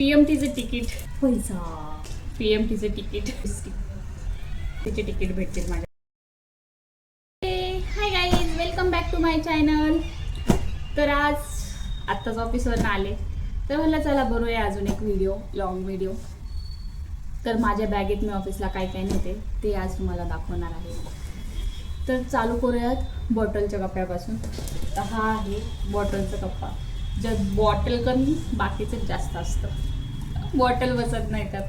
PMTचं ticket पैसा PMTचं ticket तिचे ticket भेटतील माझ्या. Hi guys, welcome back to my channel. तर आज आत्ताच ऑफिसवरून आले तर मला चला बनवूया अजून एक व्हिडिओ, लॉंग व्हिडिओ. तर माझ्या बॅगेत मी ऑफिसला काय काय नेते ते आज तुम्हाला दाखवणार आहे. तर चालू करूयात बॉटलच्या कप्प्यापासून. तर हा आहे बॉटलचा कप्पा. ज्यात बॉटल कमी बाकीचं जास्त असतं, बॉटल बसत नाही त्यात.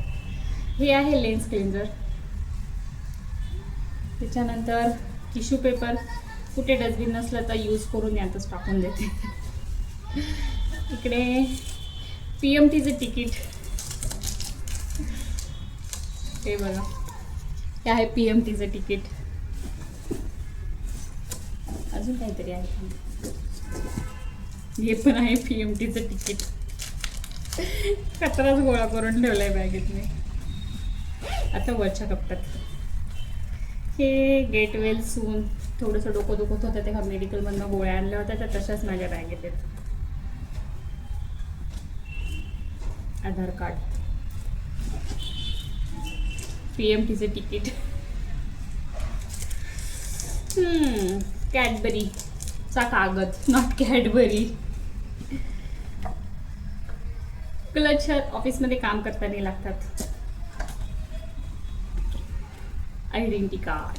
हे आहे लेन्स क्लिन्झर. त्याच्यानंतर टिश्यू पेपर, कुठे डस्टबिन नसलं तर यूज करून यातच टाकून देते. इकडे PMTचं तिकीट, हे बघा, हे आहे PMTचं तिकीट. अजून काहीतरी आहे, हे पण आहे PMTचं तिकीट. कचराच गोळा करून ठेवलाय बॅगेत मी. आता वरच्या कप्प्यात हे गेट वेल सून. थोडंसं डोकं दुखत होतं तेव्हा मेडिकलमधनं गोळ्या आणल्या होत्या तर तशाच माझ्या बॅगेत आहेत. आधार कार्ड, PMTचं तिकीट, कॅडबरीचा कागद, नॉट कॅडबरी. क्लच ऑफिसमध्ये काम करताना लागतात. आयडेंटिटी कार्ड,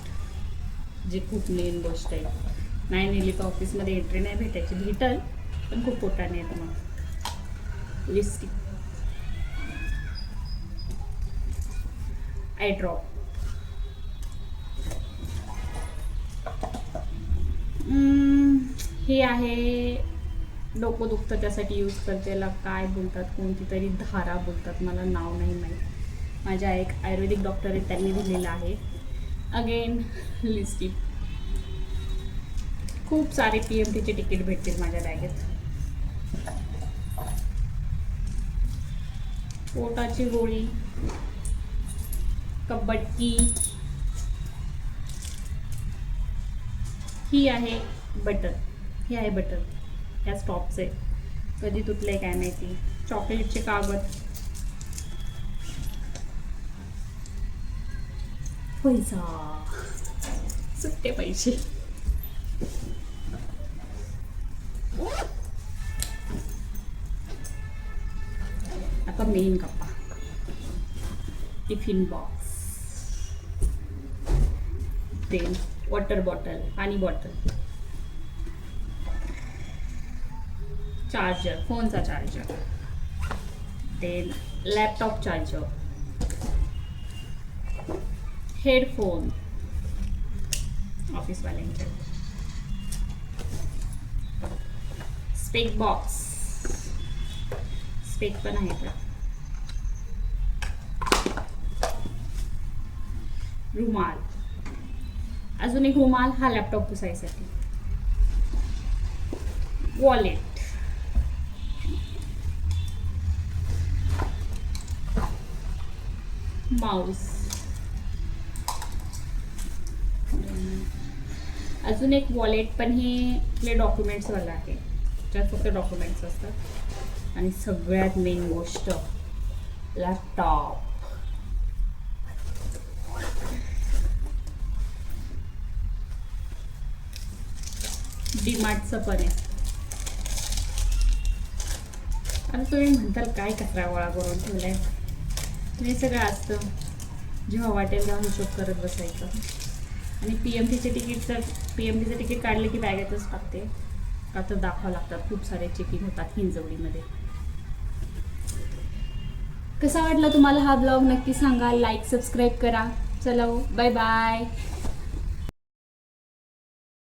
जे खूप मेन गोष्ट आहे. नाही नेली तर ऑफिसमध्ये एंट्री नाही भेटायची. भेटल पण खूप पोटाने येतं. मग लिपस्टिक, आय ड्रॉप, हे आहे डोकं दुखतं त्यासाठी यूज करते. याला काय बोलतात, कोणती तरी धारा बोलतात, मला नाव नाही माहीत. माझ्या एक आयुर्वेदिक डॉक्टर आहेत त्यांनी दिलेलं आहे. Again lipstick. खूप सारे PMTचे तिकीट भेटतील माझ्या बॅगेत. पोटाची गोळी, कबड्डी, ही आहे बटर. ही आहे बटर, या स्टॉपचे. कधी तुटले काय माहिती. चॉकलेटचे कागद, पैसा, सुट्टे पैसे. आता मेन कप्पा, टिफिन बॉक्स, तेल, वॉटर बॉटल, पाणी बॉटल, चार्जर, फोनचा चार्जर, तेल, लॅपटॉप चार्जर, हेडफोन ऑफिसवाल्यांचे, स्पेक बॉक्स, स्पेक पण आहे तर, रुमाल, अजून एक रुमाल, हा लॅपटॉप पुसायसाठी, वॉलेट, माऊस, अजून एक वॉलेट. पण हे आपले डॉक्युमेंट्सवाला आहे, त्यात फक्त डॉक्युमेंट्स असतात. आणि सगळ्यात मेन गोष्ट, लॅपटॉप. डीमार्टचं पण आहे. आता तुम्ही म्हणताल काय कचरा गोळा करून ठेवलाय. हे सगळं असतं, जेव्हा वाटेल तेव्हा हिशोब करत बसायचं. आणि PMTचं तिकीट काढलं की बॅगेतच टाकते, का तर दाखवावं लागतात. खूप सारे चेकिंग होतात हिंजवडीमध्ये. कसा वाटला तुम्हाला हा ब्लॉग नक्की सांगा. लाईक सबस्क्राईब करा. चलो बाय बाय.